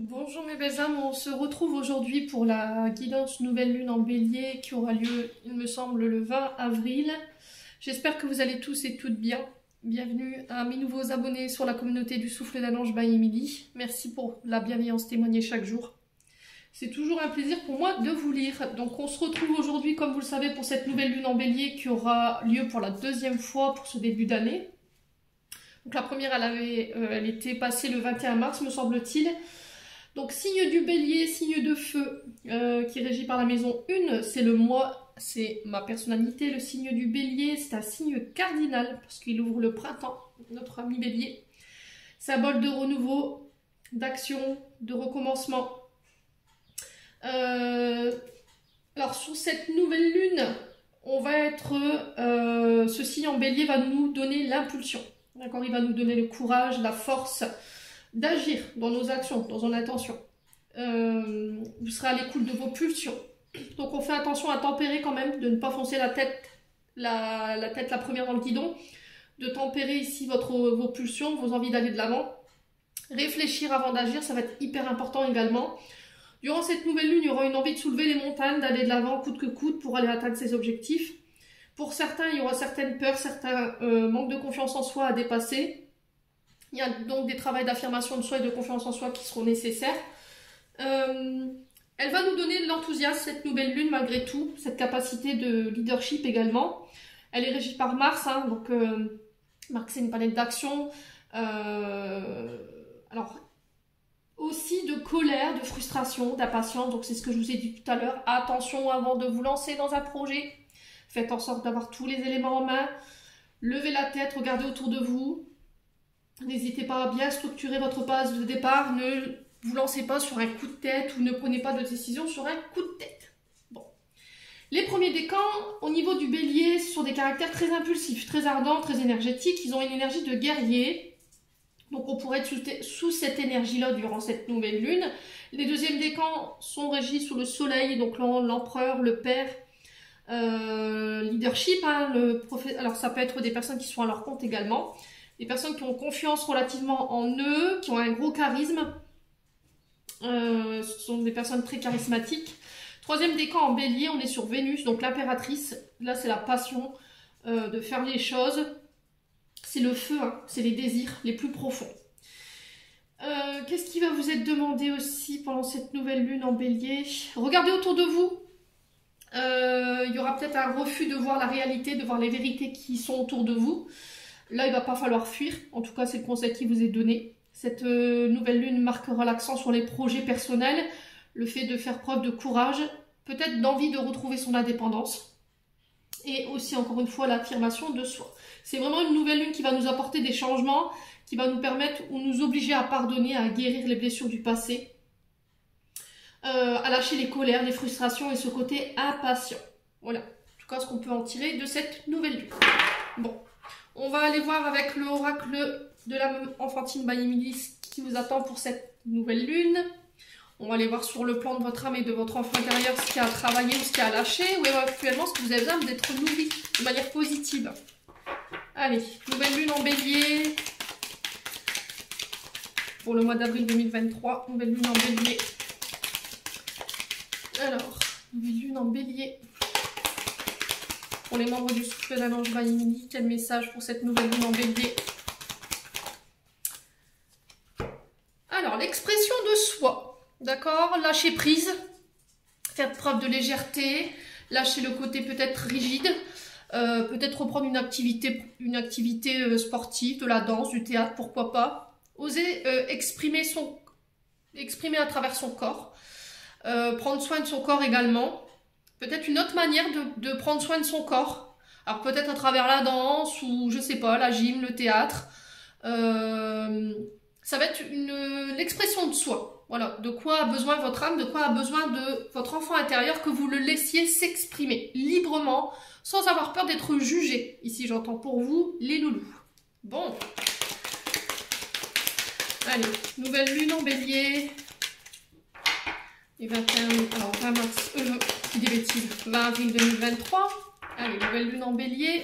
Bonjour mes belles âmes, on se retrouve aujourd'hui pour la guidance nouvelle lune en bélier qui aura lieu, il me semble, le 20 avril. J'espère que vous allez tous et toutes bien. Bienvenue à mes nouveaux abonnés sur la communauté du Souffle d'un Ange by Emily. Merci pour la bienveillance témoignée chaque jour. C'est toujours un plaisir pour moi de vous lire. Donc on se retrouve aujourd'hui, comme vous le savez, pour cette nouvelle lune en bélier qui aura lieu pour la deuxième fois pour ce début d'année. Donc la première, elle était passée le 21 mars, me semble-t-il. Donc signe du bélier, signe de feu, qui est régi par la maison 1, c'est le moi, c'est ma personnalité. Le signe du bélier, c'est un signe cardinal, parce qu'il ouvre le printemps, notre ami bélier. Symbole de renouveau, d'action, de recommencement. Alors sur cette nouvelle lune, on va être, ce signe en bélier va nous donner l'impulsion. D'accord, il va nous donner le courage, la force d'agir dans nos actions, dans nos intentions. Vous serez à l'écoute de vos pulsions. Donc on fait attention à tempérer quand même, de ne pas foncer la tête la première dans le guidon, de tempérer ici vos pulsions, vos envies d'aller de l'avant. Réfléchir avant d'agir, ça va être hyper important également. Durant cette nouvelle lune, il y aura une envie de soulever les montagnes, d'aller de l'avant coûte que coûte pour aller atteindre ses objectifs. Pour certains, il y aura certaines peurs, certains manques de confiance en soi à dépasser. Il y a donc des travaux d'affirmation de soi et de confiance en soi qui seront nécessaires. Elle va nous donner de l'enthousiasme, cette nouvelle lune, malgré tout, cette capacité de leadership également. Elle est régie par Mars, hein, donc Mars, c'est une planète d'action. Alors, aussi de colère, de frustration, d'impatience, donc c'est ce que je vous ai dit tout à l'heure. Attention avant de vous lancer dans un projet. Faites en sorte d'avoir tous les éléments en main. Levez la tête, regardez autour de vous. N'hésitez pas à bien structurer votre base de départ. Ne vous lancez pas sur un coup de tête ou ne prenez pas de décision sur un coup de tête. Bon. Les premiers décans, au niveau du bélier, sont des caractères très impulsifs, très ardents, très énergétiques. Ils ont une énergie de guerrier. Donc on pourrait être sous cette énergie-là durant cette nouvelle lune. Les deuxièmes décans sont régis sous le soleil, donc l'empereur, le père, leadership. Hein, alors ça peut être des personnes qui sont à leur compte également. Des personnes qui ont confiance relativement en eux, qui ont un gros charisme. Ce sont des personnes très charismatiques. Troisième décan en bélier, on est sur Vénus, donc l'impératrice. Là, c'est la passion de faire les choses. C'est le feu, hein, c'est les désirs les plus profonds. Qu'est-ce qui va vous être demandé aussi pendant cette nouvelle lune en bélier? Regardez autour de vous. Il y aura peut-être un refus de voir la réalité, de voir les vérités qui sont autour de vous. Là, il ne va pas falloir fuir. En tout cas, c'est le conseil qui vous est donné. Cette nouvelle lune marquera l'accent sur les projets personnels, le fait de faire preuve de courage, peut-être d'envie de retrouver son indépendance. Et aussi, encore une fois, l'affirmation de soi. C'est vraiment une nouvelle lune qui va nous apporter des changements, qui va nous permettre ou nous obliger à pardonner, à guérir les blessures du passé, à lâcher les colères, les frustrations et ce côté impatient. Voilà, en tout cas, ce qu'on peut en tirer de cette nouvelle lune. Bon. On va aller voir avec le oracle de l'âme enfantine by Emily ce qui vous attend pour cette nouvelle lune. On va aller voir sur le plan de votre âme et de votre enfant intérieur ce qu'il y a à travailler ou ce qu'il y a à lâcher, ou éventuellement ce que vous avez besoin d'être nourri de manière positive. Allez, nouvelle lune en bélier pour le mois d'avril 2023. Nouvelle lune en bélier. Alors, nouvelle lune en bélier. Pour les membres du Souffle d'un Ange by Emily, quel message pour cette nouvelle lune en bélier? Alors, l'expression de soi, d'accord? Lâcher prise, faire preuve de légèreté, lâcher le côté peut-être rigide, peut-être reprendre une activité sportive, de la danse, du théâtre, pourquoi pas. Oser exprimer à travers son corps, prendre soin de son corps également. Peut-être une autre manière de prendre soin de son corps. Alors peut-être à travers la danse ou je sais pas, la gym, le théâtre. Ça va être l'expression de soi. Voilà, de quoi a besoin votre âme, de quoi a besoin de votre enfant intérieur, que vous le laissiez s'exprimer librement, sans avoir peur d'être jugé. Ici j'entends pour vous les loulous. Bon. Allez, nouvelle lune en bélier. Et 21, alors 20 mars, je dis des bêtises, 20 avril 2023. Allez, nouvelle lune en bélier.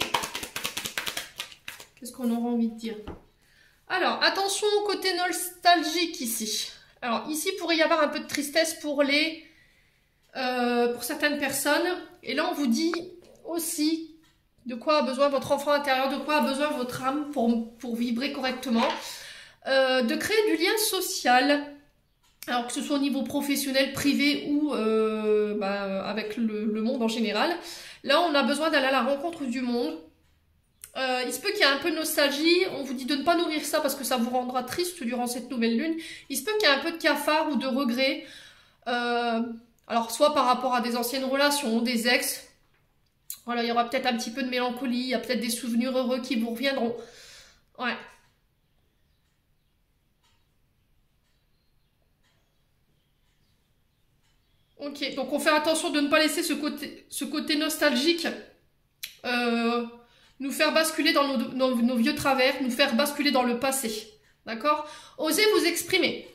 Qu'est-ce qu'on aura envie de dire? Alors, attention au côté nostalgique ici. Alors ici, il pourrait y avoir un peu de tristesse pour certaines personnes. Et là, on vous dit aussi de quoi a besoin votre enfant intérieur, de quoi a besoin votre âme pour vibrer correctement. De créer du lien social. Alors que ce soit au niveau professionnel, privé ou avec le monde en général. Là, on a besoin d'aller à la rencontre du monde. Il se peut qu'il y ait un peu de nostalgie. On vous dit de ne pas nourrir ça parce que ça vous rendra triste durant cette nouvelle lune. Il se peut qu'il y ait un peu de cafard ou de regret. Alors, soit par rapport à des anciennes relations, des ex. Voilà, il y aura peut-être un petit peu de mélancolie. Il y a peut-être des souvenirs heureux qui vous reviendront. Ouais. Ok, donc on fait attention de ne pas laisser ce côté nostalgique nous faire basculer dans nos vieux travers, nous faire basculer dans le passé. D'accord? Osez vous exprimer.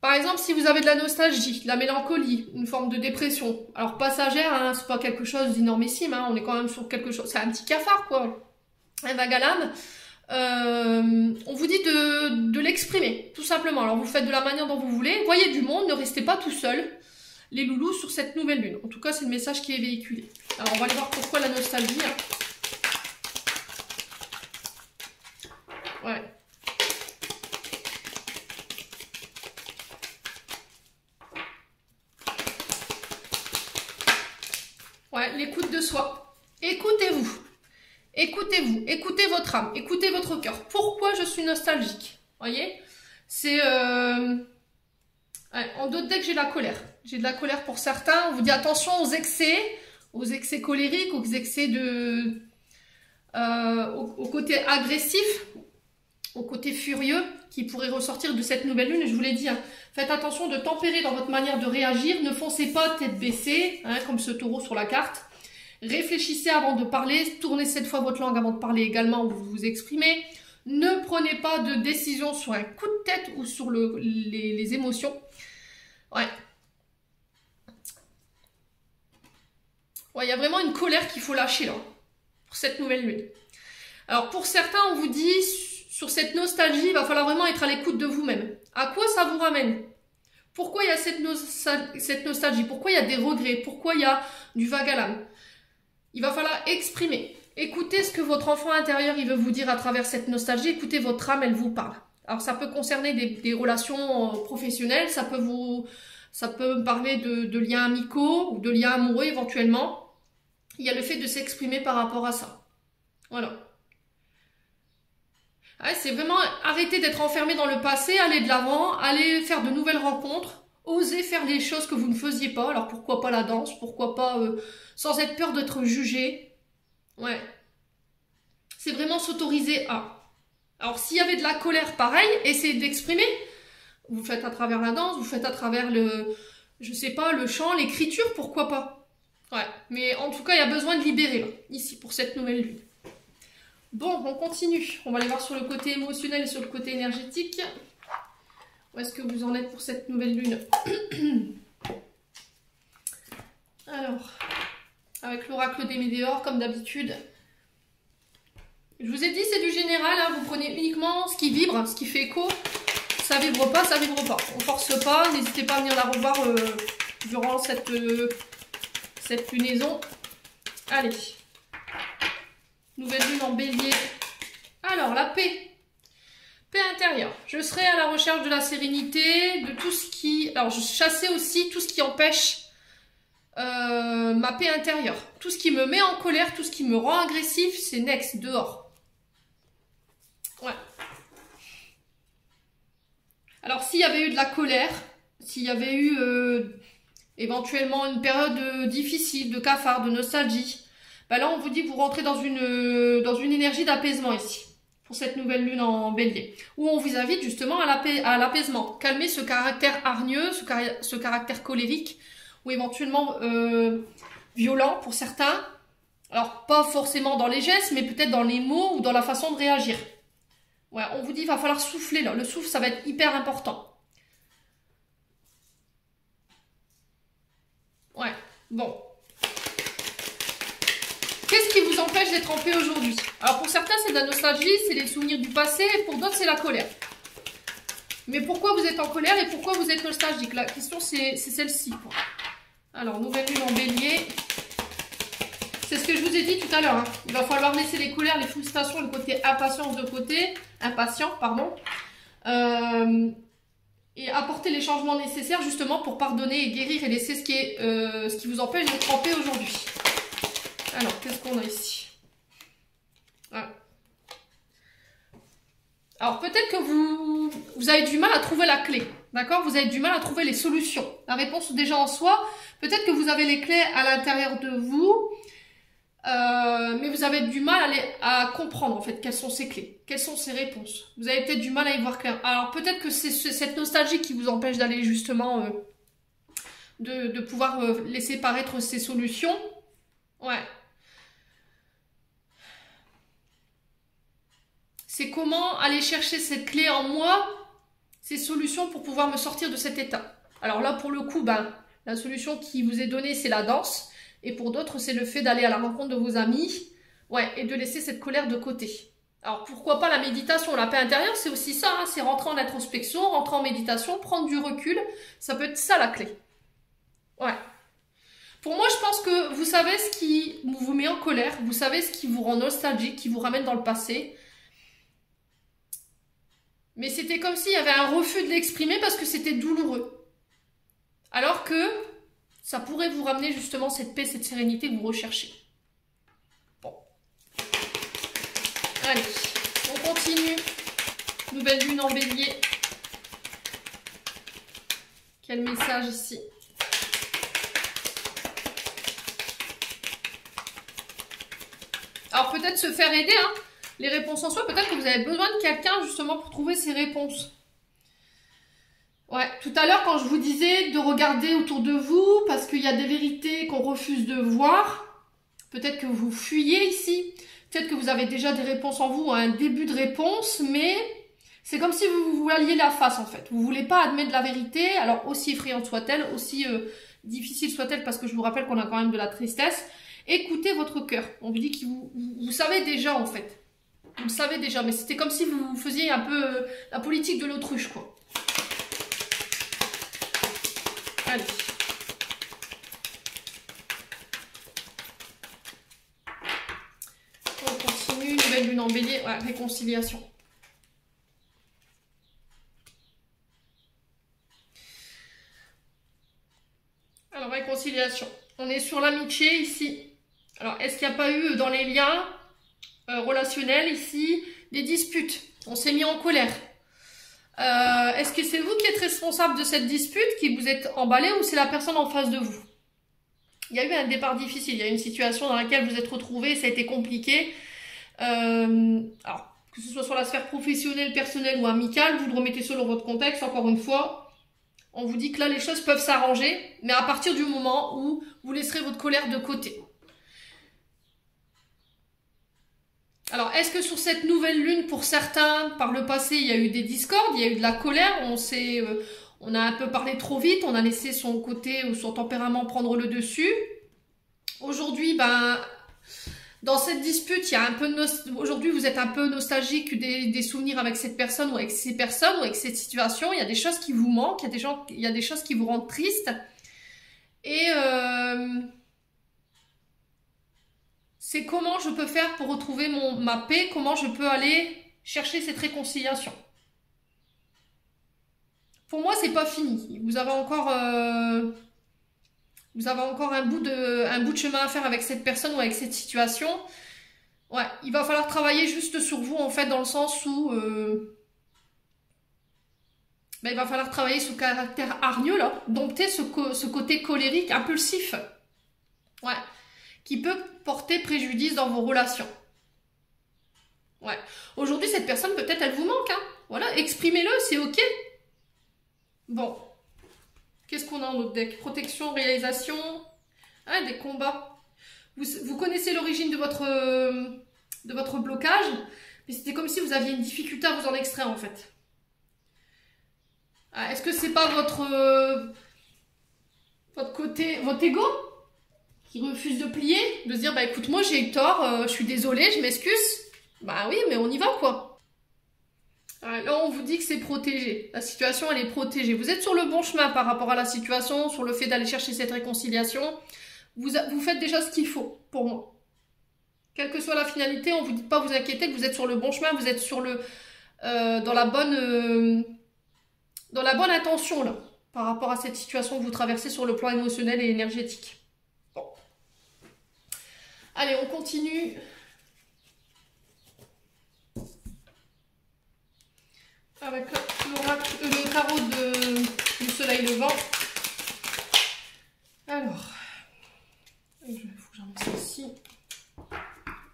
Par exemple, si vous avez de la nostalgie, de la mélancolie, une forme de dépression, alors passagère, hein, c'est pas quelque chose d'énormissime, hein, on est quand même sur quelque chose, c'est un petit cafard quoi, un vague à l'âme. On vous dit de l'exprimer, tout simplement. Alors vous le faites de la manière dont vous voulez, voyez du monde, ne restez pas tout seul. Les loulous sur cette nouvelle lune. En tout cas, c'est le message qui est véhiculé. Alors, on va aller voir pourquoi la nostalgie. Hein. Ouais. Ouais, l'écoute de soi. Écoutez-vous. Écoutez-vous. Écoutez votre âme. Écoutez votre cœur. Pourquoi je suis nostalgique? Voyez? C'est... Ouais, en d'autres decks, j'ai de la colère. J'ai de la colère pour certains. On vous dit attention aux excès colériques, aux excès au côté agressif, au côté furieux qui pourrait ressortir de cette nouvelle lune. Et je vous l'ai dit, hein, faites attention de tempérer dans votre manière de réagir. Ne foncez pas tête baissée, hein, comme ce taureau sur la carte. Réfléchissez avant de parler. Tournez 7 fois votre langue avant de parler également ou vous vous exprimez. Ne prenez pas de décision sur un coup de tête ou sur les émotions. Ouais. Ouais, il y a vraiment une colère qu'il faut lâcher là, pour cette nouvelle lune. Alors pour certains, on vous dit, sur cette nostalgie, il va falloir vraiment être à l'écoute de vous-même. À quoi ça vous ramène? Pourquoi il y a cette nostalgie? Pourquoi il y a des regrets? Pourquoi il y a du vague à l'âme? Il va falloir exprimer. Écoutez ce que votre enfant intérieur il veut vous dire à travers cette nostalgie. Écoutez votre âme, elle vous parle. Alors ça peut concerner des relations professionnelles, ça peut parler de liens amicaux ou de liens amoureux éventuellement. Il y a le fait de s'exprimer par rapport à ça. Voilà. Ouais, c'est vraiment arrêter d'être enfermé dans le passé, aller de l'avant, aller faire de nouvelles rencontres, oser faire des choses que vous ne faisiez pas. Alors pourquoi pas la danse, pourquoi pas sans être peur d'être jugé. Ouais. C'est vraiment s'autoriser à. Alors s'il y avait de la colère, pareil, essayez d'exprimer. Vous faites à travers la danse, vous faites à travers je sais pas, le chant, l'écriture, pourquoi pas. Ouais, mais en tout cas, il y a besoin de libérer, là, ici, pour cette nouvelle lune. Bon, on continue. On va aller voir sur le côté émotionnel et sur le côté énergétique. Où est-ce que vous en êtes pour cette nouvelle lune? Alors, avec l'oracle des météores, comme d'habitude. Je vous ai dit, c'est du général, hein, vous prenez uniquement ce qui vibre, ce qui fait écho. Ça vibre pas, ça vibre pas. On force pas, n'hésitez pas à venir la revoir durant cette lunaison. Allez. Nouvelle lune en bélier. Alors, la paix. Paix intérieure. Je serai à la recherche de la sérénité, de tout ce qui... Alors, je chassais aussi tout ce qui empêche ma paix intérieure. Tout ce qui me met en colère, tout ce qui me rend agressif, c'est next, dehors. Ouais. Alors, s'il y avait eu de la colère, s'il y avait eu éventuellement une période difficile, de cafard, de nostalgie, ben là, on vous dit que vous rentrez dans une énergie d'apaisement ici, pour cette nouvelle lune en bélier, où on vous invite justement à l'apaisement. Calmer ce caractère hargneux, ce caractère colérique, ou éventuellement violent pour certains. Alors, pas forcément dans les gestes, mais peut-être dans les mots ou dans la façon de réagir. Ouais, on vous dit qu'il va falloir souffler là. Le souffle, ça va être hyper important. Ouais, bon. Qu'est-ce qui vous empêche d'être en paix aujourd'hui? Alors pour certains, c'est de la nostalgie, c'est les souvenirs du passé. Et pour d'autres, c'est la colère. Mais pourquoi vous êtes en colère et pourquoi vous êtes nostalgique? La question, c'est celle-ci. Alors, nouvelle lune en bélier. C'est ce que je vous ai dit tout à l'heure. Hein. Il va falloir laisser les colères, les frustrations, le côté impatience de côté. Impatient, pardon. Et apporter les changements nécessaires justement pour pardonner et guérir et laisser ce qui vous empêche d'être en paix aujourd'hui. Alors, qu'est-ce qu'on a ici? Voilà. Alors, peut-être que vous avez du mal à trouver la clé, d'accord? Vous avez du mal à trouver les solutions. La réponse déjà en soi, peut-être que vous avez les clés à l'intérieur de vous, mais vous avez du mal à comprendre en fait quelles sont ces clés, quelles sont ces réponses. Vous avez peut-être du mal à y voir clair. Alors, peut-être que c'est cette nostalgie qui vous empêche d'aller justement, de pouvoir laisser paraître ces solutions. Ouais. C'est comment aller chercher cette clé en moi, ces solutions pour pouvoir me sortir de cet état. Alors là, pour le coup, la solution qui vous est donnée, c'est la danse. Et pour d'autres, c'est le fait d'aller à la rencontre de vos amis. Ouais, et de laisser cette colère de côté. Alors pourquoi pas la méditation, la paix intérieure, c'est aussi ça. Hein, c'est rentrer en introspection, rentrer en méditation, prendre du recul. Ça peut être ça la clé. Ouais. Pour moi, je pense que vous savez ce qui vous met en colère. Vous savez ce qui vous rend nostalgique, qui vous ramène dans le passé. Mais c'était comme s'il y avait un refus de l'exprimer parce que c'était douloureux. Alors que ça pourrait vous ramener justement cette paix, cette sérénité que vous recherchez. Bon. Allez, on continue. Nouvelle lune en bélier. Quel message ici? Alors peut-être se faire aider, hein. Les réponses en soi, peut-être que vous avez besoin de quelqu'un justement pour trouver ces réponses. Ouais, tout à l'heure quand je vous disais de regarder autour de vous parce qu'il y a des vérités qu'on refuse de voir, peut-être que vous fuyez ici, peut-être que vous avez déjà des réponses en vous, un début de réponse, mais c'est comme si vous vous voiliez la face en fait. Vous voulez pas admettre la vérité, alors aussi effrayante soit-elle, aussi difficile soit-elle parce que je vous rappelle qu'on a quand même de la tristesse. Écoutez votre cœur. On vous dit que vous savez déjà en fait. Vous le savez déjà, mais c'était comme si vous faisiez un peu la politique de l'autruche, quoi. Allez. On continue, nouvelle lune en bélier, ouais, réconciliation. Alors, réconciliation. On est sur l'amitié ici. Alors, est-ce qu'il n'y a pas eu dans les liens relationnels ici des disputes? On s'est mis en colère. Est-ce que c'est vous qui êtes responsable de cette dispute, qui vous êtes emballé, ou c'est la personne en face de vous? Il y a eu un départ difficile, il y a eu une situation dans laquelle vous êtes retrouvés, ça a été compliqué. Alors, que ce soit sur la sphère professionnelle, personnelle ou amicale, vous le remettez selon votre contexte, encore une fois. On vous dit que là, les choses peuvent s'arranger, mais à partir du moment où vous laisserez votre colère de côté. Alors, est-ce que sur cette nouvelle lune, pour certains, par le passé, il y a eu des discordes, il y a eu de la colère, on a un peu parlé trop vite, on a laissé son côté ou son tempérament prendre le dessus. Aujourd'hui, dans cette dispute, il y a un peu aujourd'hui, vous êtes un peu nostalgique des souvenirs avec cette personne ou avec ces personnes ou avec cette situation. Il y a des choses qui vous manquent, il y a des choses qui vous rendent triste. Et c'est comment je peux faire pour retrouver ma paix, comment je peux aller chercher cette réconciliation. Pour moi, c'est pas fini. Vous avez encore un bout de chemin à faire avec cette personne ou avec cette situation. Ouais, il va falloir travailler juste sur vous, en fait, dans le sens où il va falloir travailler ce caractère hargneux, là, dompter ce côté colérique, impulsif. Ouais. Qui peut porter préjudice dans vos relations. Ouais. Aujourd'hui, cette personne, peut-être, elle vous manque, hein. Voilà, exprimez-le, c'est ok. Bon. Qu'est-ce qu'on a en notre deck? Protection, réalisation. Ah, des combats. Vous connaissez l'origine de votre blocage, mais c'était comme si vous aviez une difficulté à vous en extraire, en fait. Ah, est-ce que c'est pas votre ego qui refuse de plier, de se dire bah écoute, moi j'ai eu tort, je suis désolée, je m'excuse. Bah oui, mais on y va quoi. Là, on vous dit que c'est protégé. La situation, elle est protégée. Vous êtes sur le bon chemin par rapport à la situation, sur le fait d'aller chercher cette réconciliation. Vous faites déjà ce qu'il faut, pour moi. Quelle que soit la finalité, on ne vous dit pas vous inquiéter, que vous êtes sur le bon chemin, vous êtes sur le, dans la bonne intention, là, par rapport à cette situation que vous traversez sur le plan émotionnel et énergétique. Bon. Allez, on continue. Avec le tarot du soleil levant. Alors, il faut que j'en mette ici.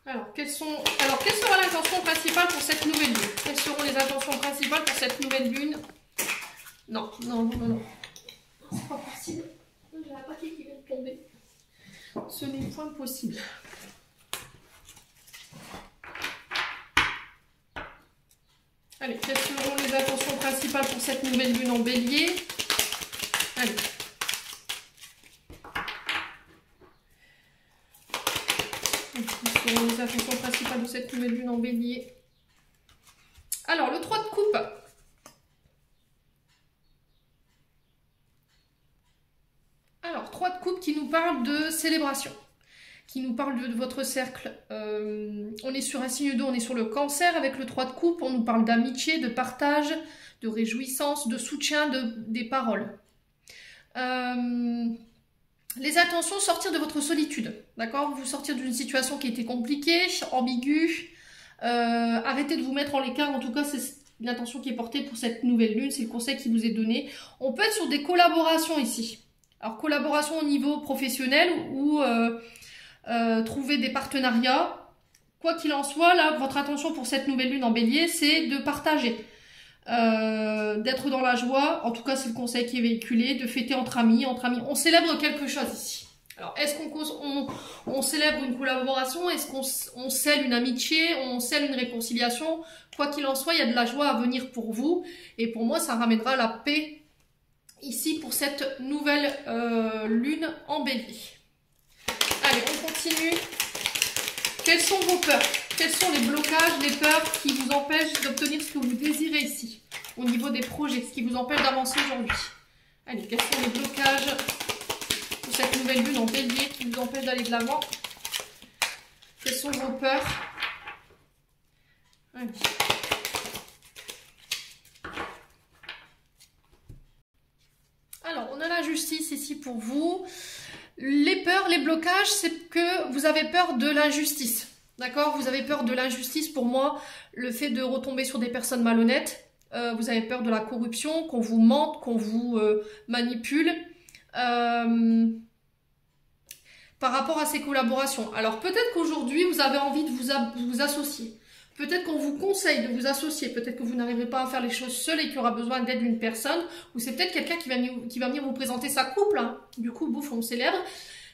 Alors, quelle sera l'intention principale pour cette nouvelle lune? Quelles seront les intentions principales pour cette nouvelle lune? Non, non, non, non, non. C'est pas possible. J'ai un paquet qui vient de tomber. Ce n'est point possible. Allez, quelles seront les intentions principales pour cette nouvelle lune en bélier? Allez. Quelles seront les intentions principales de cette nouvelle lune en bélier? Alors, le 3 de coupe. Alors, 3 de coupe qui nous parle de célébration, qui nous parle de votre cercle. On est sur un signe d'eau, on est sur le cancer avec le 3 de coupe, on nous parle d'amitié, de partage, de réjouissance, de soutien, des paroles. Les intentions, sortir de votre solitude, d'accord? Vous sortir d'une situation qui était compliquée, ambiguë, arrêtez de vous mettre en l'écart, en tout cas c'est l'intention qui est portée pour cette nouvelle lune, c'est le conseil qui vous est donné. On peut être sur des collaborations ici. Alors collaboration au niveau professionnel ou trouver des partenariats. Quoi qu'il en soit, là, votre intention pour cette nouvelle lune en bélier, c'est de partager. D'être dans la joie, en tout cas c'est le conseil qui est véhiculé, de fêter entre amis. On célèbre quelque chose ici. Alors est-ce qu'on célèbre une collaboration? Est-ce qu'on scelle une amitié? On scelle une réconciliation? Quoi qu'il en soit, il y a de la joie à venir pour vous. Et pour moi, ça ramènera la paix ici pour cette nouvelle lune en bélier. Allez, on continue. Quelles sont vos peurs? Quels sont les blocages, les peurs qui vous empêchent d'obtenir ce que vous désirez ici, au niveau des projets, ce qui vous empêche d'avancer aujourd'hui? Allez, quels sont les blocages pour cette nouvelle lune en bélier qui vous empêchent d'aller de l'avant? Quelles sont vos peurs? Allez. Alors, on a la justice ici pour vous. Les peurs, les blocages, c'est que vous avez peur de l'injustice. D'accord? Vous avez peur de l'injustice. Pour moi, le fait de retomber sur des personnes malhonnêtes. Vous avez peur de la corruption, qu'on vous mente, qu'on vous manipule. Par rapport à ces collaborations. Alors, peut-être qu'aujourd'hui, vous avez envie de vous associer. Peut-être qu'on vous conseille de vous associer. Peut-être que vous n'arriverez pas à faire les choses seul et qu'il y aura besoin d'aide d'une personne. Ou c'est peut-être quelqu'un qui va venir vous présenter sa couple. Hein. Du coup, bouf, on célèbre.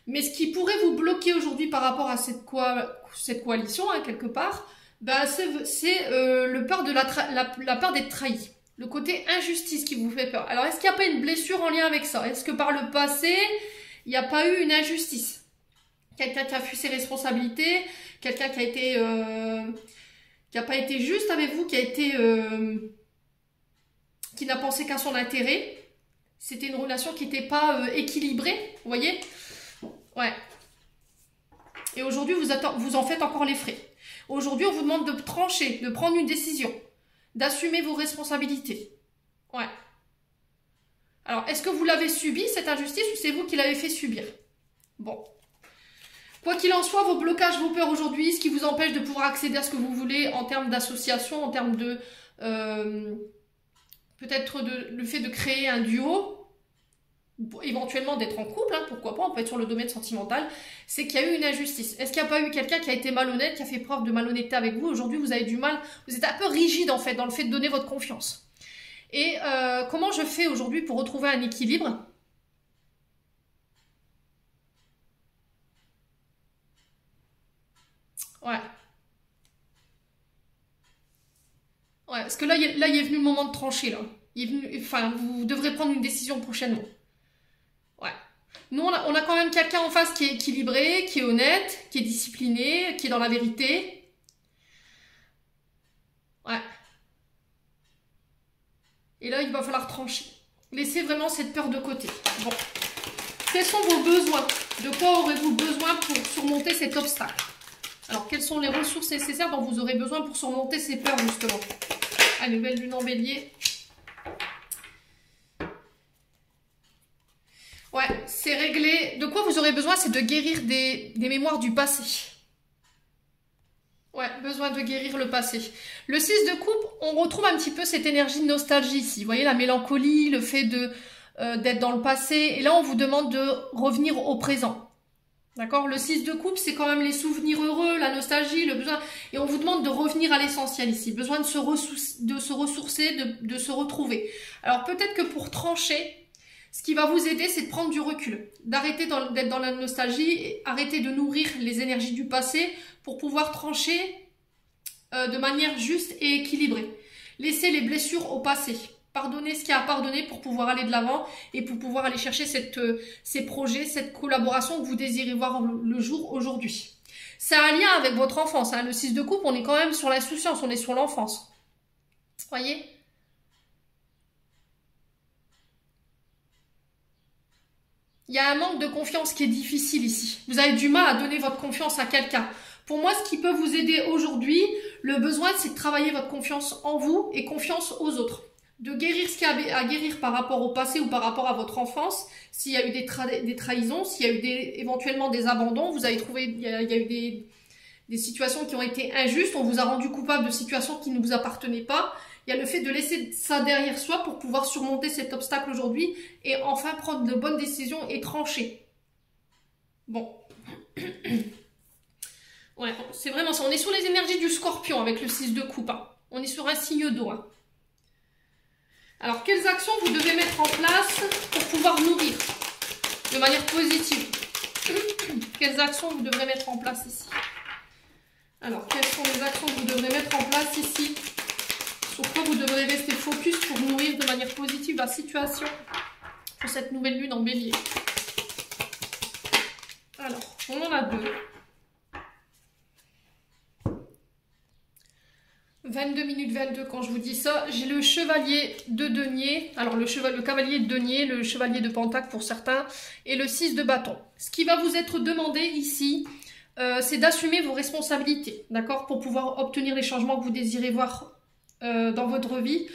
Mais ce qui pourrait vous bloquer aujourd'hui par rapport à cette coalition, hein, quelque part, ben c'est le peur de la peur d'être trahi. Le côté injustice qui vous fait peur. Alors, est-ce qu'il n'y a pas une blessure en lien avec ça? Est-ce que par le passé, il n'y a pas eu une injustice? Quelqu'un qui a fui ses responsabilités, quelqu'un qui a été... qui n'a pas été juste avec vous, qui n'a pensé qu'à son intérêt. C'était une relation qui n'était pas équilibrée, vous voyez? Ouais. Et aujourd'hui, vous en faites encore les frais. Aujourd'hui, on vous demande de trancher, de prendre une décision, d'assumer vos responsabilités. Ouais. Alors, est-ce que vous l'avez subi, cette injustice, ou c'est vous qui l'avez fait subir? Bon. Quoi qu'il en soit, vos blocages, vos peurs aujourd'hui, ce qui vous empêche de pouvoir accéder à ce que vous voulez en termes d'association, en termes de... peut-être le fait de créer un duo, éventuellement d'être en couple, hein, pourquoi pas, on peut être sur le domaine sentimental, c'est qu'il y a eu une injustice. Est-ce qu'il n'y a pas eu quelqu'un qui a été malhonnête, qui a fait preuve de malhonnêteté avec vous? Aujourd'hui, vous avez du mal, vous êtes un peu rigide en fait, dans le fait de donner votre confiance. Et comment je fais aujourd'hui pour retrouver un équilibre? Ouais. Ouais, parce que là, il est venu le moment de trancher, là. Enfin, vous devrez prendre une décision prochainement. Ouais. Nous, on a quand même quelqu'un en face qui est équilibré, qui est honnête, qui est discipliné, qui est dans la vérité. Ouais. Et là, il va falloir trancher. Laissez vraiment cette peur de côté. Bon. Quels sont vos besoins? De quoi aurez-vous besoin pour surmonter cet obstacle? Alors, quelles sont les ressources nécessaires dont vous aurez besoin pour surmonter ces peurs, justement? Ah, nouvelle lune en bélier. Ouais, c'est réglé. De quoi vous aurez besoin? C'est de guérir des mémoires du passé. Ouais, besoin de guérir le passé. Le 6 de coupe, on retrouve un petit peu cette énergie de nostalgie ici. Vous voyez, la mélancolie, le fait d'être dans le passé. Et là, on vous demande de revenir au présent. D'accord? Le 6 de coupe, c'est quand même les souvenirs heureux, la nostalgie, le besoin. Et on vous demande de revenir à l'essentiel ici. Besoin de se ressourcer, de se retrouver. Alors, peut-être que pour trancher, ce qui va vous aider, c'est de prendre du recul, d'arrêter d'être dans la nostalgie, et arrêter de nourrir les énergies du passé pour pouvoir trancher de manière juste et équilibrée. Laissez les blessures au passé, pardonnez ce qu'il y a à pardonner pour pouvoir aller de l'avant et pour pouvoir aller chercher ces projets, cette collaboration que vous désirez voir le jour aujourd'hui. C'est un lien avec votre enfance, hein. Le 6 de coupe, on est quand même sur l'insouciance, on est sur l'enfance. Voyez ? Il y a un manque de confiance qui est difficile ici. Vous avez du mal à donner votre confiance à quelqu'un. Pour moi, ce qui peut vous aider aujourd'hui, le besoin, c'est de travailler votre confiance en vous et confiance aux autres. De guérir ce qu'il y a à guérir par rapport au passé ou par rapport à votre enfance. S'il y a eu des trahisons, s'il y a eu éventuellement des abandons, vous avez trouvé, il y a eu des situations qui ont été injustes, on vous a rendu coupable de situations qui ne vous appartenaient pas. Il y a le fait de laisser ça derrière soi pour pouvoir surmonter cet obstacle aujourd'hui et enfin prendre de bonnes décisions et trancher. Bon. Ouais, c'est vraiment ça. On est sur les énergies du scorpion avec le 6 de coupe. Hein. On est sur un signe d'eau. Hein. Alors, quelles actions vous devez mettre en place pour pouvoir nourrir de manière positive? Quelles actions vous devrez mettre en place ici? Alors, quelles sont les actions que vous devrez mettre en place ici? Sur quoi vous devrez rester focus pour nourrir de manière positive la situation pour cette nouvelle lune en bélier? Alors, on en a deux. 22 minutes 22 quand je vous dis ça. J'ai le chevalier de denier. Alors, le cavalier de denier, le chevalier de pentacle pour certains, et le 6 de bâton. Ce qui va vous être demandé ici, c'est d'assumer vos responsabilités, d'accord, pour pouvoir obtenir les changements que vous désirez voir dans votre vie.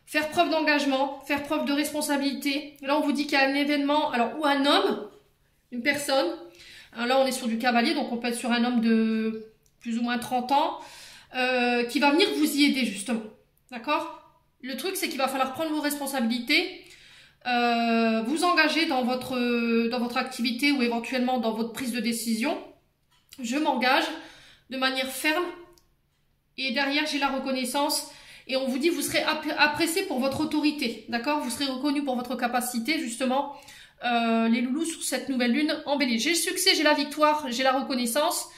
Faire preuve d'engagement, faire preuve de responsabilité. Là, on vous dit qu'il y a un événement, alors ou un homme, une personne. Alors là, on est sur du cavalier, donc on peut être sur un homme de plus ou moins 30 ans qui va venir vous y aider, justement. D'accord? Le truc, c'est qu'il va falloir prendre vos responsabilités, vous engager dans votre activité ou éventuellement dans votre prise de décision. Je m'engage de manière ferme et derrière, j'ai la reconnaissance. Et on vous dit, vous serez apprécié pour votre autorité, d'accord? Vous serez reconnu pour votre capacité, justement, les loulous, sur cette nouvelle lune en bélier. J'ai le succès, j'ai la victoire, j'ai la reconnaissance.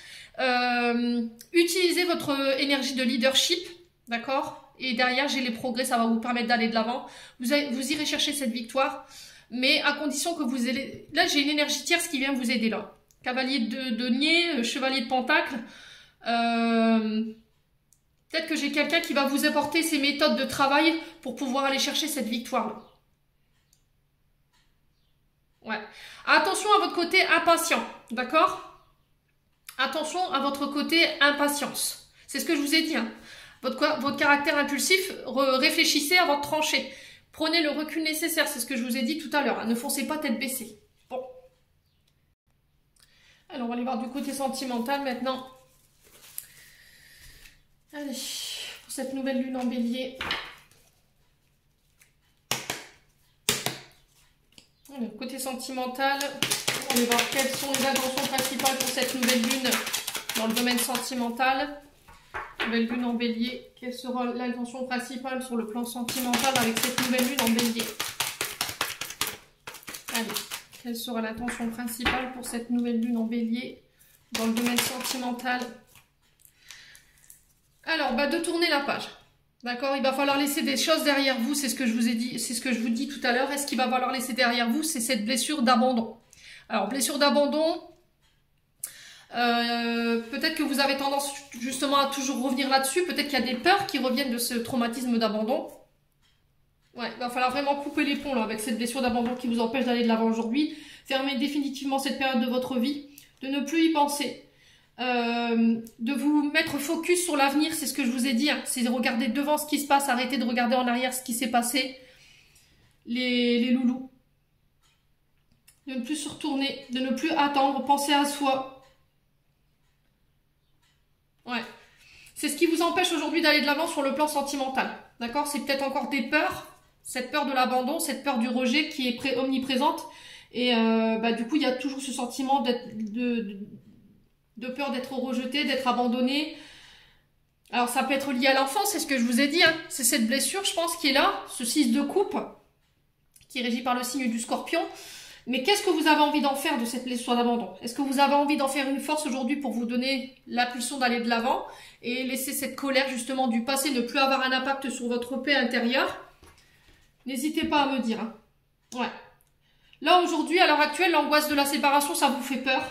Utilisez votre énergie de leadership, d'accord? Et derrière, j'ai les progrès, ça va vous permettre d'aller de l'avant. Vous irez chercher cette victoire, mais à condition que vous ayez... Là, j'ai une énergie tierce qui vient vous aider, là. Cavalier de denier, chevalier de pentacle... Peut-être que j'ai quelqu'un qui va vous apporter ses méthodes de travail pour pouvoir aller chercher cette victoire-là. Ouais. Attention à votre côté impatient, d'accord? Attention à votre côté impatience. C'est ce que je vous ai dit. Hein. Votre caractère impulsif, réfléchissez avant de trancher. Prenez le recul nécessaire, c'est ce que je vous ai dit tout à l'heure. Hein. Ne foncez pas tête baissée. Bon. Alors, on va aller voir du côté sentimental maintenant. Allez, pour cette nouvelle lune en bélier. Alors, côté sentimental, on va voir quelles sont les intentions principales pour cette nouvelle lune dans le domaine sentimental. Nouvelle lune en bélier, quelle sera l'intention principale sur le plan sentimental avec cette nouvelle lune en bélier? Allez, quelle sera l'intention principale pour cette nouvelle lune en bélier dans le domaine sentimental? Alors, de tourner la page. D'accord? Il va falloir laisser des choses derrière vous, c'est ce que je vous ai dit, c'est ce que je vous dis tout à l'heure. Et ce qu'il va falloir laisser derrière vous, c'est cette blessure d'abandon. Alors, blessure d'abandon, peut-être que vous avez tendance justement à toujours revenir là-dessus. Peut-être qu'il y a des peurs qui reviennent de ce traumatisme d'abandon. Ouais, il va falloir vraiment couper les ponts là, avec cette blessure d'abandon qui vous empêche d'aller de l'avant aujourd'hui. Fermez définitivement cette période de votre vie, de ne plus y penser. De vous mettre focus sur l'avenir, c'est ce que je vous ai dit, hein. C'est de regarder devant ce qui se passe, arrêtez de regarder en arrière ce qui s'est passé. Les loulous. De ne plus se retourner, de ne plus attendre, penser à soi. Ouais. C'est ce qui vous empêche aujourd'hui d'aller de l'avant sur le plan sentimental. D'accord? C'est peut-être encore des peurs, cette peur de l'abandon, cette peur du rejet qui est omniprésente. Et du coup, il y a toujours ce sentiment de peur d'être rejeté, d'être abandonné. Alors, ça peut être lié à l'enfance, c'est ce que je vous ai dit, hein. C'est cette blessure, je pense, qui est là, ce 6 de coupe, qui est régi par le signe du Scorpion. Mais qu'est-ce que vous avez envie d'en faire de cette blessure d'abandon? Est-ce que vous avez envie d'en faire une force aujourd'hui pour vous donner l'impulsion d'aller de l'avant et laisser cette colère justement du passé ne plus avoir un impact sur votre paix intérieure? N'hésitez pas à me dire, hein. Ouais. Là, aujourd'hui, à l'heure actuelle, l'angoisse de la séparation, ça vous fait peur?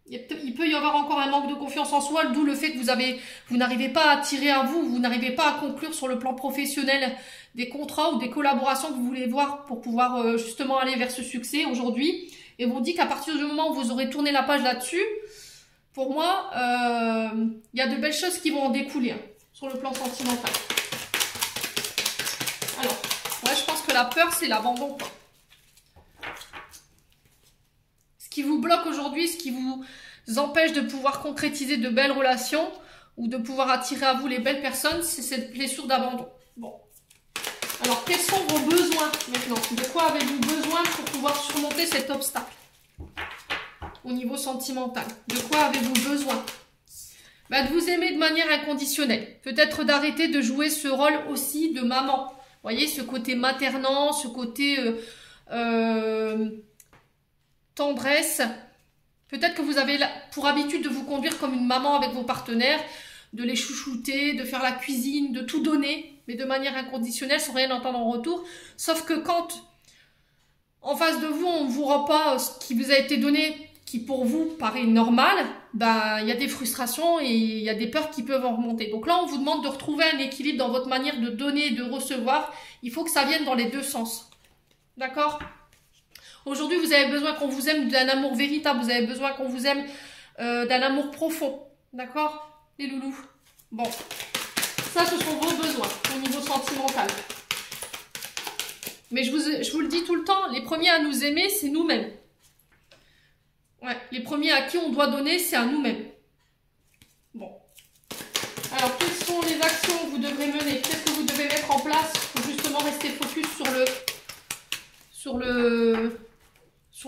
Il peut y avoir encore un manque de confiance en soi, d'où le fait que vous n'arrivez pas à attirer à vous, vous n'arrivez pas à conclure sur le plan professionnel des contrats ou des collaborations que vous voulez voir pour pouvoir justement aller vers ce succès aujourd'hui. Et vous dit qu'à partir du moment où vous aurez tourné la page là-dessus, pour moi, il y a de belles choses qui vont en découler, hein, sur le plan sentimental. Alors, moi je pense que la peur, c'est l'abandon, quoi. Ce qui vous bloque aujourd'hui, ce qui vous empêche de pouvoir concrétiser de belles relations ou de pouvoir attirer à vous les belles personnes, c'est cette blessure d'abandon. Bon. Alors, quels sont vos besoins maintenant? De quoi avez-vous besoin pour pouvoir surmonter cet obstacle au niveau sentimental? De quoi avez-vous besoin? De vous aimer de manière inconditionnelle. Peut-être d'arrêter de jouer ce rôle aussi de maman. Vous voyez, ce côté maternant, ce côté tendresse. Peut-être que vous avez pour habitude de vous conduire comme une maman avec vos partenaires, de les chouchouter, de faire la cuisine, de tout donner, mais de manière inconditionnelle, sans rien entendre en retour. Sauf que quand, en face de vous, on ne vous rend pas ce qui vous a été donné, qui pour vous paraît normal, il y a des frustrations et il y a des peurs qui peuvent en remonter. Donc là, on vous demande de retrouver un équilibre dans votre manière de donner et de recevoir. Il faut que ça vienne dans les deux sens. D'accord ? Aujourd'hui, vous avez besoin qu'on vous aime d'un amour véritable. Vous avez besoin qu'on vous aime d'un amour profond. D'accord, les loulous? Bon, ça, ce sont vos besoins au niveau sentimental. Mais je vous le dis tout le temps, les premiers à nous aimer, c'est nous-mêmes. Ouais, les premiers à qui on doit donner, c'est à nous-mêmes. Bon. Alors, quelles sont les actions que vous devrez mener? Qu'est-ce que vous devez mettre en place pour justement rester focus sur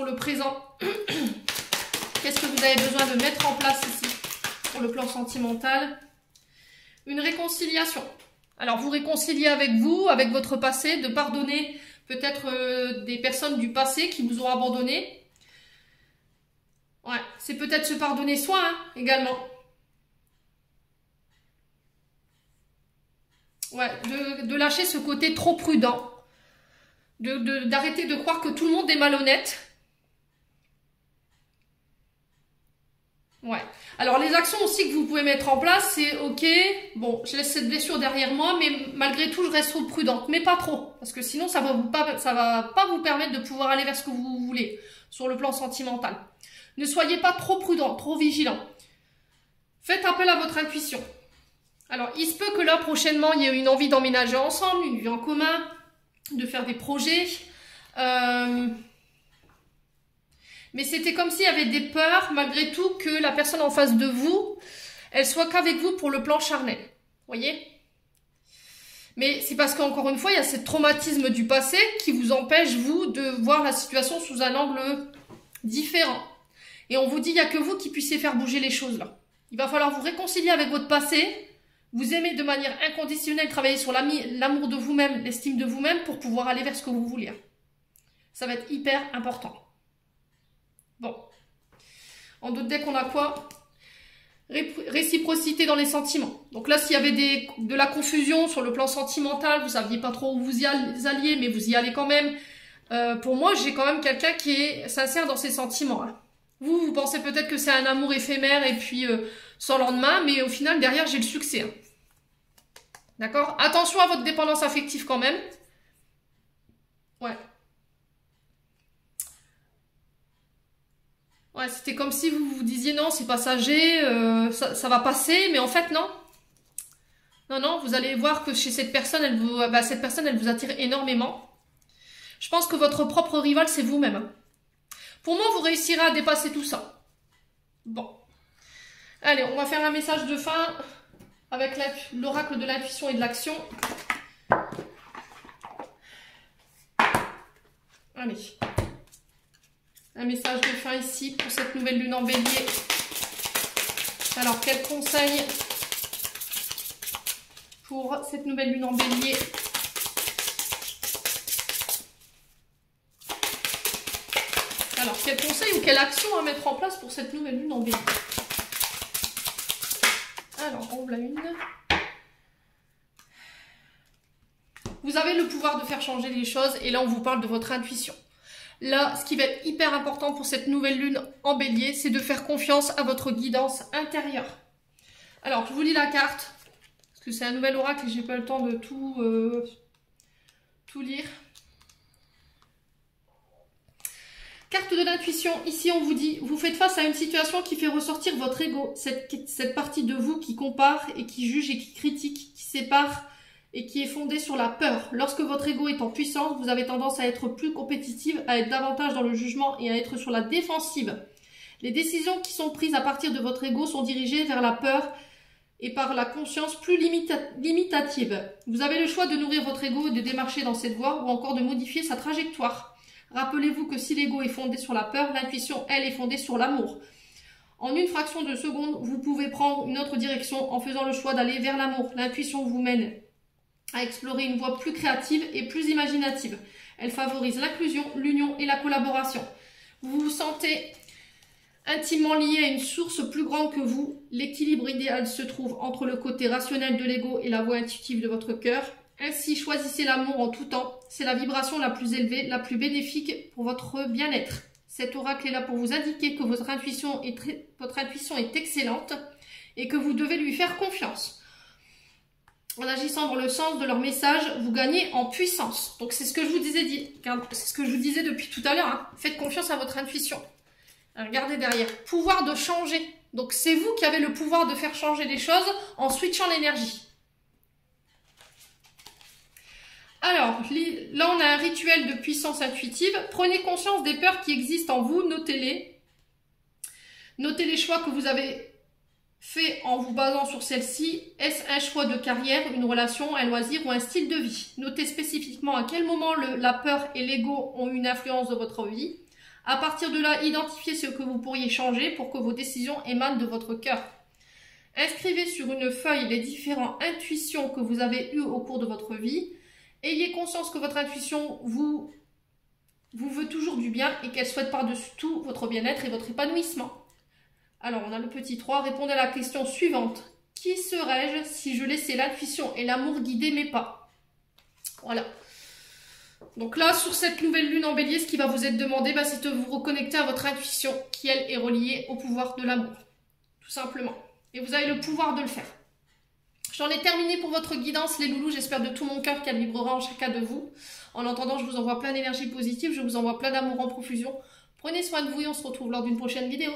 le présent? Qu'est-ce que vous avez besoin de mettre en place ici pour le plan sentimental? Une réconciliation. Alors, vous réconciliez avec vous, avec votre passé, de pardonner peut-être des personnes du passé qui vous ont abandonné. Ouais, c'est peut-être se pardonner soi, hein, également. Ouais, de lâcher ce côté trop prudent. D'arrêter de croire que tout le monde est malhonnête. Ouais. Alors, les actions aussi que vous pouvez mettre en place, c'est ok, bon, je laisse cette blessure derrière moi, mais malgré tout, je reste prudente. Mais pas trop, parce que sinon, ça va pas vous permettre de pouvoir aller vers ce que vous voulez sur le plan sentimental. Ne soyez pas trop prudent, trop vigilant. Faites appel à votre intuition. Alors, il se peut que là, prochainement, il y ait une envie d'emménager ensemble, une vie en commun, de faire des projets. Mais c'était comme s'il y avait des peurs, malgré tout, que la personne en face de vous, elle soit qu'avec vous pour le plan charnel. Vous voyez? Mais c'est parce qu'encore une fois, il y a ce traumatisme du passé qui vous empêche, vous, de voir la situation sous un angle différent. Et on vous dit, il n'y a que vous qui puissiez faire bouger les choses là. Il va falloir vous réconcilier avec votre passé, vous aimer de manière inconditionnelle, travailler sur l'amour de vous-même, l'estime de vous-même pour pouvoir aller vers ce que vous voulez. Ça va être hyper important. Bon. On doute dès qu'on a quoi? Réciprocité dans les sentiments. Donc là, s'il y avait de la confusion sur le plan sentimental, vous ne saviez pas trop où vous y alliez, mais vous y allez quand même. Pour moi, j'ai quand même quelqu'un qui est sincère dans ses sentiments. Hein. Vous pensez peut-être que c'est un amour éphémère et puis sans lendemain, mais au final, derrière, j'ai le succès. Hein. D'accord? Attention à votre dépendance affective quand même. Ouais. Ouais, c'était comme si vous vous disiez non, c'est passager, ça va passer, mais en fait non. Non, non, vous allez voir que chez cette personne, elle vous attire énormément. Je pense que votre propre rival, c'est vous-même. Pour moi, vous réussirez à dépasser tout ça. Bon. Allez, on va faire un message de fin avec l'oracle de l'intuition et de l'action. Allez. Un message de fin ici pour cette nouvelle lune en bélier. Alors, quel conseil pour cette nouvelle lune en bélier? Alors, quel conseil ou quelle action à mettre en place pour cette nouvelle lune en bélier? Alors, on ouvre la une. Vous avez le pouvoir de faire changer les choses et là, on vous parle de votre intuition. Là, ce qui va être hyper important pour cette nouvelle lune en bélier, c'est de faire confiance à votre guidance intérieure. Alors, je vous lis la carte, parce que c'est un nouvel oracle et j'ai pas le temps de tout lire. Carte de l'intuition, ici on vous dit, vous faites face à une situation qui fait ressortir votre ego, cette partie de vous qui compare et qui juge et qui critique, qui sépare et qui est fondée sur la peur. Lorsque votre ego est en puissance, vous avez tendance à être plus compétitive, à être davantage dans le jugement et à être sur la défensive. Les décisions qui sont prises à partir de votre ego sont dirigées vers la peur et par la conscience plus limitative. Vous avez le choix de nourrir votre ego et de démarcher dans cette voie ou encore de modifier sa trajectoire. Rappelez-vous que si l'ego est fondé sur la peur, l'intuition, elle, est fondée sur l'amour. En une fraction de seconde, vous pouvez prendre une autre direction en faisant le choix d'aller vers l'amour. L'intuition vous mène à explorer une voie plus créative et plus imaginative. Elle favorise l'inclusion, l'union et la collaboration. Vous vous sentez intimement lié à une source plus grande que vous. L'équilibre idéal se trouve entre le côté rationnel de l'ego et la voie intuitive de votre cœur. Ainsi, choisissez l'amour en tout temps. C'est la vibration la plus élevée, la plus bénéfique pour votre bien-être. Cet oracle est là pour vous indiquer que votre intuition est excellente et que vous devez lui faire confiance. En agissant dans le sens de leur message, vous gagnez en puissance. Donc c'est ce que je vous disais depuis tout à l'heure. Hein. Faites confiance à votre intuition. Regardez derrière. Pouvoir de changer. Donc c'est vous qui avez le pouvoir de faire changer les choses en switchant l'énergie. Alors, là on a un rituel de puissance intuitive. Prenez conscience des peurs qui existent en vous, notez-les. Notez les choix que vous avez fait en vous basant sur celle-ci. Est-ce un choix de carrière, une relation, un loisir ou un style de vie? Notez spécifiquement à quel moment la peur et l'ego ont une influence dans votre vie. À partir de là, identifiez ce que vous pourriez changer pour que vos décisions émanent de votre cœur. Inscrivez sur une feuille les différentes intuitions que vous avez eues au cours de votre vie. Ayez conscience que votre intuition vous veut toujours du bien et qu'elle souhaite par-dessus tout votre bien-être et votre épanouissement. Alors, on a le petit 3. Répondez à la question suivante. Qui serais-je si je laissais l'intuition et l'amour guider mes pas? Voilà. Donc là, sur cette nouvelle lune en bélier, ce qui va vous être demandé, c'est de vous reconnecter à votre intuition qui, elle, est reliée au pouvoir de l'amour. Tout simplement. Et vous avez le pouvoir de le faire. J'en ai terminé pour votre guidance, les loulous. J'espère de tout mon cœur qu'elle vibrera en chacun de vous. En attendant, je vous envoie plein d'énergie positive. Je vous envoie plein d'amour en profusion. Prenez soin de vous et on se retrouve lors d'une prochaine vidéo.